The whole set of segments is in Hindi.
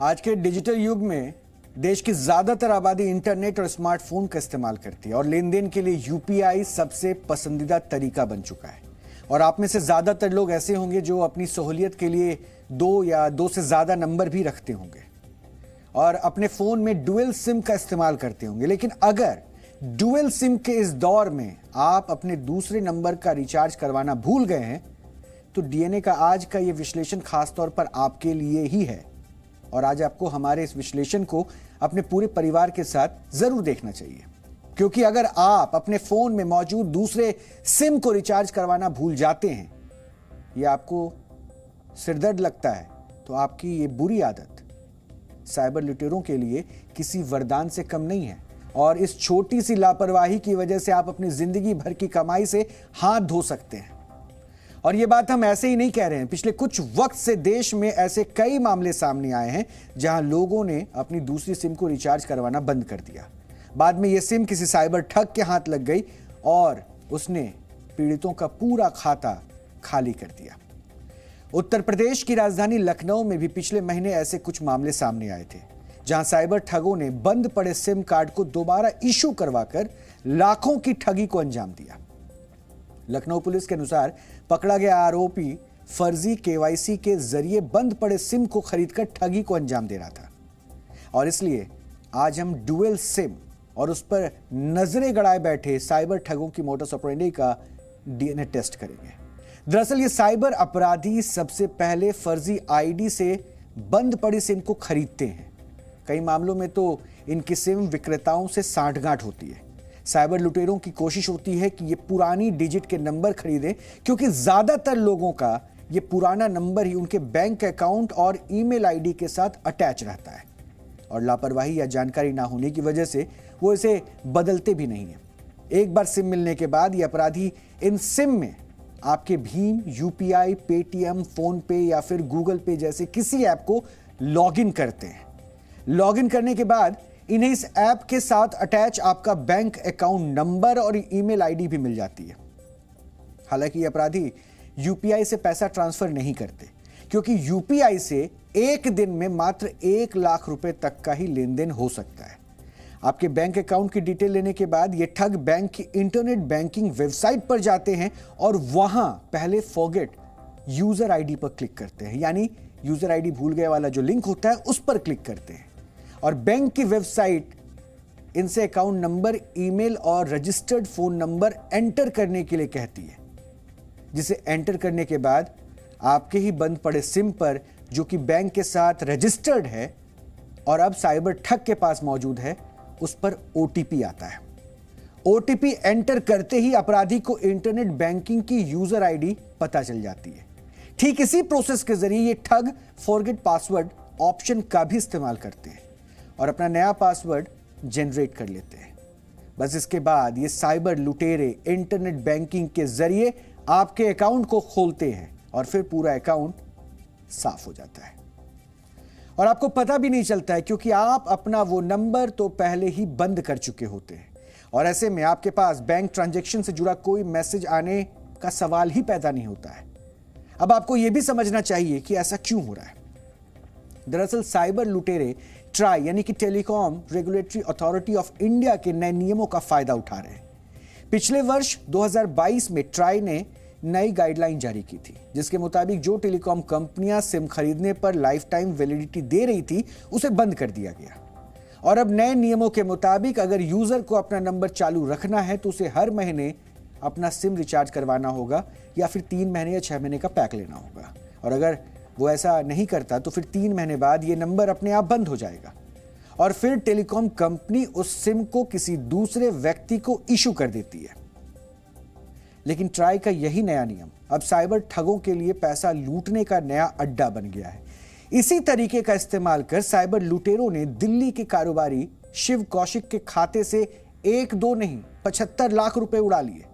आज के डिजिटल युग में देश की ज्यादातर आबादी इंटरनेट और स्मार्टफोन का इस्तेमाल करती है और लेन देन के लिए यूपीआई सबसे पसंदीदा तरीका बन चुका है। और आप में से ज्यादातर लोग ऐसे होंगे जो अपनी सहूलियत के लिए दो या दो से ज्यादा नंबर भी रखते होंगे और अपने फोन में डुअल सिम का इस्तेमाल करते होंगे। लेकिन अगर डुअल सिम के इस दौर में आप अपने दूसरे नंबर का रिचार्ज करवाना भूल गए हैं तो डीएनए का आज का यह विश्लेषण खासतौर पर आपके लिए ही है। और आज आपको हमारे इस विश्लेषण को अपने पूरे परिवार के साथ जरूर देखना चाहिए, क्योंकि अगर आप अपने फोन में मौजूद दूसरे सिम को रिचार्ज करवाना भूल जाते हैं या आपको सिरदर्द लगता है तो आपकी ये बुरी आदत साइबर लुटेरों के लिए किसी वरदान से कम नहीं है। और इस छोटी सी लापरवाही की वजह से आप अपनी जिंदगी भर की कमाई से हाथ धो सकते हैं। और ये बात हम ऐसे ही नहीं कह रहे हैं, पिछले कुछ वक्त से देश में ऐसे कई मामले सामने आए हैं जहां लोगों ने अपनी दूसरी सिम को रिचार्ज करवाना बंद कर दिया। बाद में यह सिम किसी साइबर ठग के हाथ लग गई और उसने पीड़ितों का पूरा खाता खाली कर दिया। उत्तर प्रदेश की राजधानी लखनऊ में भी पिछले महीने ऐसे कुछ मामले सामने आए थे जहां साइबर ठगों ने बंद पड़े सिम कार्ड को दोबारा इशू करवाकर लाखों की ठगी को अंजाम दिया। लखनऊ पुलिस के अनुसार पकड़ा गया आरोपी फर्जी केवाईसी के जरिए बंद पड़े सिम को खरीदकर ठगी को अंजाम दे रहा था। और इसलिए आज हम डुअल सिम और उस पर नजरें गड़ाए बैठे साइबर ठगों की मोडस ऑपरेंडी का डीएनए टेस्ट करेंगे। दरअसल ये साइबर अपराधी सबसे पहले फर्जी आईडी से बंद पड़ी सिम को खरीदते हैं। कई मामलों में तो इनकी सिम विक्रेताओं से सांठगांठ होती है। साइबर लुटेरों की कोशिश होती है कि ये पुरानी डिजिट के नंबर खरीदें, क्योंकि ज्यादातर लोगों का ये पुराना नंबर ही उनके बैंक अकाउंट और ईमेल आईडी के साथ अटैच रहता है और लापरवाही या जानकारी ना होने की वजह से वो इसे बदलते भी नहीं है। एक बार सिम मिलने के बाद ये अपराधी इन सिम में आपके भीम, यूपीआई, पेटीएम, फोन पे या फिर गूगल पे जैसे किसी ऐप को लॉगिन करते हैं। लॉगिन करने के बाद इन्हें इस ऐप के साथ अटैच आपका बैंक अकाउंट नंबर और ईमेल आईडी भी मिल जाती है। हालांकि ये अपराधी यूपीआई से पैसा ट्रांसफर नहीं करते, क्योंकि यूपीआई से एक दिन में मात्र 1 लाख रुपए तक का ही लेन देन हो सकता है। आपके बैंक अकाउंट की डिटेल लेने के बाद ये ठग बैंक की इंटरनेट बैंकिंग वेबसाइट पर जाते हैं और वहां पहले फॉरगेट यूजर आईडी पर क्लिक करते हैं, यानी यूजर आईडी भूल गए वाला जो लिंक होता है उस पर क्लिक करते हैं और बैंक की वेबसाइट इनसे अकाउंट नंबर, ईमेल और रजिस्टर्ड फोन नंबर एंटर करने के लिए कहती है, जिसे एंटर करने के बाद आपके ही बंद पड़े सिम पर, जो कि बैंक के साथ रजिस्टर्ड है और अब साइबर ठग के पास मौजूद है, उस पर ओटीपी आता है। ओटीपी एंटर करते ही अपराधी को इंटरनेट बैंकिंग की यूजर आईडी पता चल जाती है। ठीक इसी प्रोसेस के जरिए ये ठग फॉरगेट पासवर्ड ऑप्शन का भी इस्तेमाल करते हैं और अपना नया पासवर्ड जनरेट कर लेते हैं। बस इसके बाद ये साइबर लुटेरे इंटरनेट बैंकिंग के जरिए आपके अकाउंट को खोलते हैं और फिर पूरा अकाउंट साफ हो जाता है और आपको पता भी नहीं चलता है, क्योंकि आप अपना वो नंबर तो पहले ही बंद कर चुके होते हैं और ऐसे में आपके पास बैंक ट्रांजैक्शन से जुड़ा कोई मैसेज आने का सवाल ही पैदा नहीं होता है। अब आपको यह भी समझना चाहिए कि ऐसा क्यों हो रहा है। दरअसल साइबर लुटेरे ट्राई यानी कि telecom regulatory authority of India के नए नियमों का फायदा उठा रहे हैं। पिछले वर्ष 2022 में ट्राई ने नई गाइडलाइन जारी की थी, जिसके मुताबिक जो टेलीकॉम कंपनियां सिम खरीदने पर लाइफ टाइम वैलिडिटी दे रही थी उसे बंद कर दिया गया। और अब नए नियमों के मुताबिक अगर यूजर को अपना नंबर चालू रखना है तो उसे हर महीने अपना सिम रिचार्ज करवाना होगा या फिर 3 महीने या 6 महीने का पैक लेना होगा। और अगर वो ऐसा नहीं करता तो फिर 3 महीने बाद ये नंबर अपने आप बंद हो जाएगा और फिर टेलीकॉम कंपनी उस सिम को किसी दूसरे व्यक्ति को इशू कर देती है। लेकिन ट्राई का यही नया नियम अब साइबर ठगों के लिए पैसा लूटने का नया अड्डा बन गया है। इसी तरीके का इस्तेमाल कर साइबर लुटेरों ने दिल्ली के कारोबारी शिव कौशिक के खाते से 1-2 नहीं 75 लाख रुपए उड़ा लिए।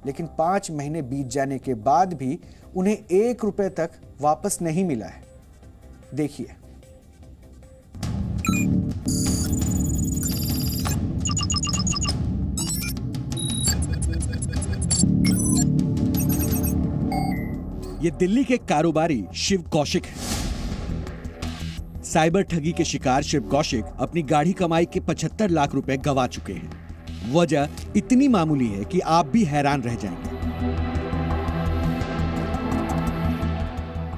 लेकिन 5 महीने बीत जाने के बाद भी उन्हें 1 रुपए तक वापस नहीं मिला है। देखिए, ये दिल्ली के कारोबारी शिव कौशिक हैं। साइबर ठगी के शिकार शिव कौशिक अपनी गाढ़ी कमाई के 75 लाख रुपए गंवा चुके हैं। वजह इतनी मामूली है कि आप भी हैरान रह जाएंगे।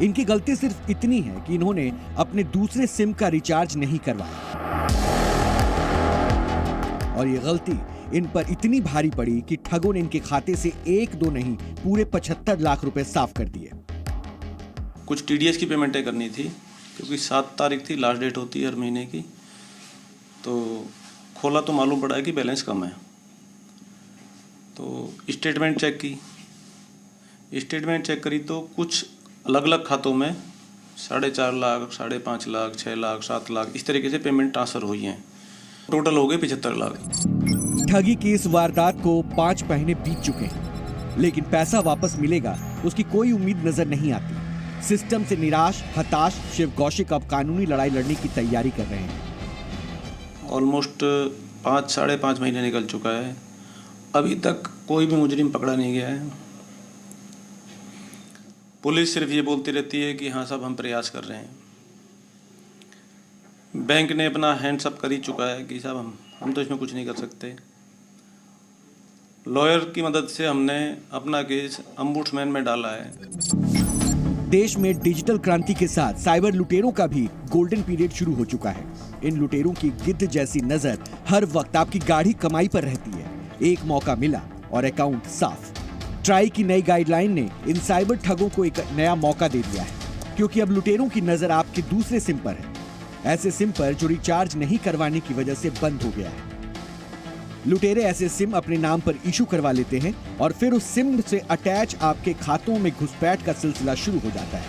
इनकी गलती सिर्फ इतनी है कि इन्होंने अपने दूसरे सिम का रिचार्ज नहीं करवाया और ये गलती इन पर इतनी भारी पड़ी कि ठगों ने इनके खाते से 1-2 नहीं पूरे 75 लाख रुपए साफ कर दिए। कुछ टीडीएस की पेमेंटें करनी थी क्योंकि 7 तारीख थी, लास्ट डेट होती है हर महीने की। तो खोला तो मालूम पड़ा है कि बैलेंस कम है। तो स्टेटमेंट चेक करी तो कुछ अलग अलग खातों में 4.5 लाख, 5.5 लाख, 6 लाख, 7 लाख इस तरीके से पेमेंट ट्रांसफ़र हुई हैं। टोटल हो गए 75 लाख। ठगी की इस वारदात को 5 महीने बीत चुके हैं, लेकिन पैसा वापस मिलेगा उसकी कोई उम्मीद नजर नहीं आती। सिस्टम से निराश, हताश शिव कौशिक अब कानूनी लड़ाई लड़ने की तैयारी कर रहे हैं। ऑलमोस्ट 5-5.5 महीने निकल चुका है, अभी तक कोई भी मुजरिम पकड़ा नहीं गया है। पुलिस सिर्फ ये बोलती रहती है कि हाँ साहब हम प्रयास कर रहे हैं। बैंक ने अपना हैंड्स अप कर ही चुका है कि साहब हम तो इसमें कुछ नहीं कर सकते। लॉयर की मदद से हमने अपना केस अम्बुड्समैन में डाला है। देश में डिजिटल क्रांति के साथ साइबर लुटेरों का भी गोल्डन पीरियड शुरू हो चुका है। इन लुटेरों की गिद्ध जैसी नजर हर वक्त आपकी गाढ़ी कमाई पर रहती है। एक मौका मिला और अकाउंट साफ। ट्राई की नई गाइडलाइन ने इन साइबर ठगों को एक नया मौका दे दिया है, क्योंकि अब लुटेरों की नजर आपके दूसरे सिम पर है, ऐसे सिम पर जो रिचार्ज नहीं करवाने की वजह से बंद हो गया है। लुटेरे ऐसे सिम अपने नाम पर इशू करवा लेते हैं और फिर उस सिम से अटैच आपके खातों में घुसपैठ का सिलसिला शुरू हो जाता है।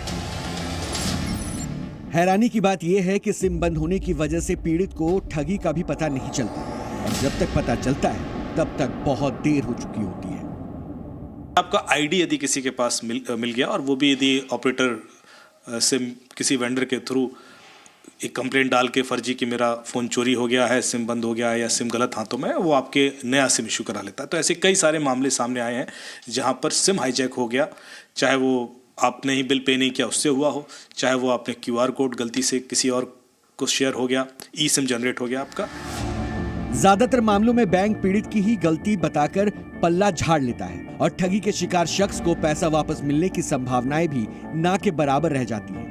हैरानी की बात यह है कि सिम बंद होने की वजह से पीड़ित को ठगी का भी पता नहीं चलता और जब तक पता चलता है तब तक बहुत देर हो चुकी होती है। आपका आईडी यदि किसी के पास मिल गया और वो भी यदि ऑपरेटर सिम किसी वेंडर के थ्रू एक कंप्लेंट डाल के फर्जी कि मेरा फ़ोन चोरी हो गया है, सिम बंद हो गया है या सिम गलत हाथों में है, वो आपके नया सिम इशू करा लेता है। तो ऐसे कई सारे मामले सामने आए हैं जहां पर सिम हाईजैक हो गया, चाहे वो आपने ही बिल पे नहीं किया उससे हुआ हो, चाहे वो आपने क्यूआर कोड गलती से किसी और को शेयर हो गया, ई सिम जनरेट हो गया आपका। ज्यादातर मामलों में बैंक पीड़ित की ही गलती बताकर पल्ला झाड़ लेता है और ठगी के शिकार शख्स को पैसा वापस मिलने की संभावनाएं भी ना के बराबर रह जाती हैं।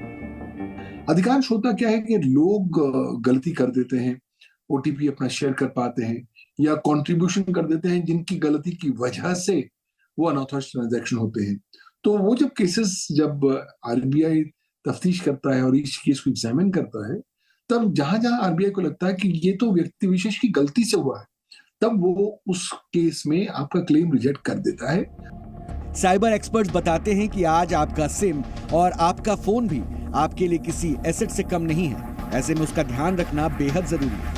अधिकांश होता क्या है कि लोग गलती कर देते हैं, ओटीपी अपना शेयर कर पाते हैं या कंट्रीब्यूशन कर देते हैं जिनकी गलती की वजह से वो अनऑथराइज्ड ट्रांजैक्शन होते हैं। तो वो जब आरबीआई तफ्तीश करता है और इस केस को एग्जामिन करता है, तब जहां जहां आरबीआई को लगता है कि ये तो व्यक्ति विशेष की गलती से हुआ है, तब वो उस केस में आपका क्लेम रिजेक्ट कर देता है। साइबर एक्सपर्ट्स बताते हैं कि आज आपका सिम और आपका फोन भी आपके लिए किसी एसेट से कम नहीं है। ऐसे में उसका ध्यान रखना बेहद जरूरी है।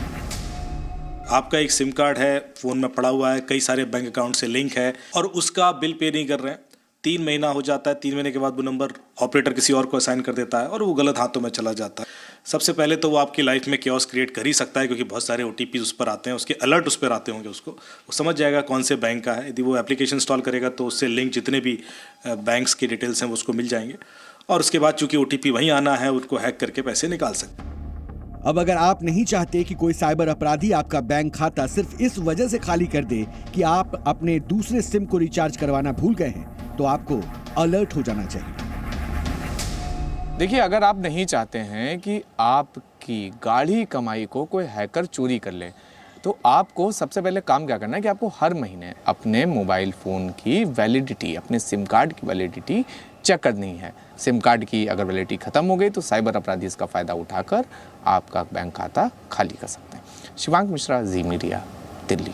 आपका एक सिम कार्ड है, फोन में पड़ा हुआ है, कई सारे बैंक अकाउंट से लिंक है और उसका बिल पे नहीं कर रहे हैं, 3 महीना हो जाता है, 3 महीने के बाद वो नंबर ऑपरेटर किसी और को असाइन कर देता है और वो गलत हाथों में चला जाता है। सबसे पहले तो वो आपकी लाइफ में केओस क्रिएट कर ही सकता है, क्योंकि बहुत सारे ओटीपी उस पर आते हैं, उसके अलर्ट उस पर आते होंगे, वो समझ जाएगा कौन से बैंक का है। यदि वो एप्लीकेशन इंस्टॉल करेगा तो उससे लिंक जितने भी बैंक्स की डिटेल्स हैं वो उसको मिल जाएंगे और उसके बाद चूंकि ओटीपी वहीं आना है, उनको हैक करके पैसे निकाल सकते हैं। अब अगर आप नहीं चाहते कि कोई साइबर अपराधी आपका बैंक खाता सिर्फ इस वजह से खाली कर दे कि आप अपने दूसरे सिम को रिचार्ज करवाना भूल गए हैं, तो आपको अलर्ट हो जाना चाहिए। देखिए, अगर आप नहीं चाहते हैं कि आपकी गाढ़ी कमाई को कोई हैकर चोरी कर ले, तो आपको सबसे पहले काम क्या करना है कि आपको हर महीने अपने मोबाइल फ़ोन की वैलिडिटी, अपने सिम कार्ड की वैलिडिटी चेक करनी है। सिम कार्ड की अगर वैलिडिटी ख़त्म हो गई तो साइबर अपराधी इसका फ़ायदा उठाकर आपका बैंक खाता खाली कर सकते हैं। शिवांक मिश्रा, जी मीडिया, दिल्ली।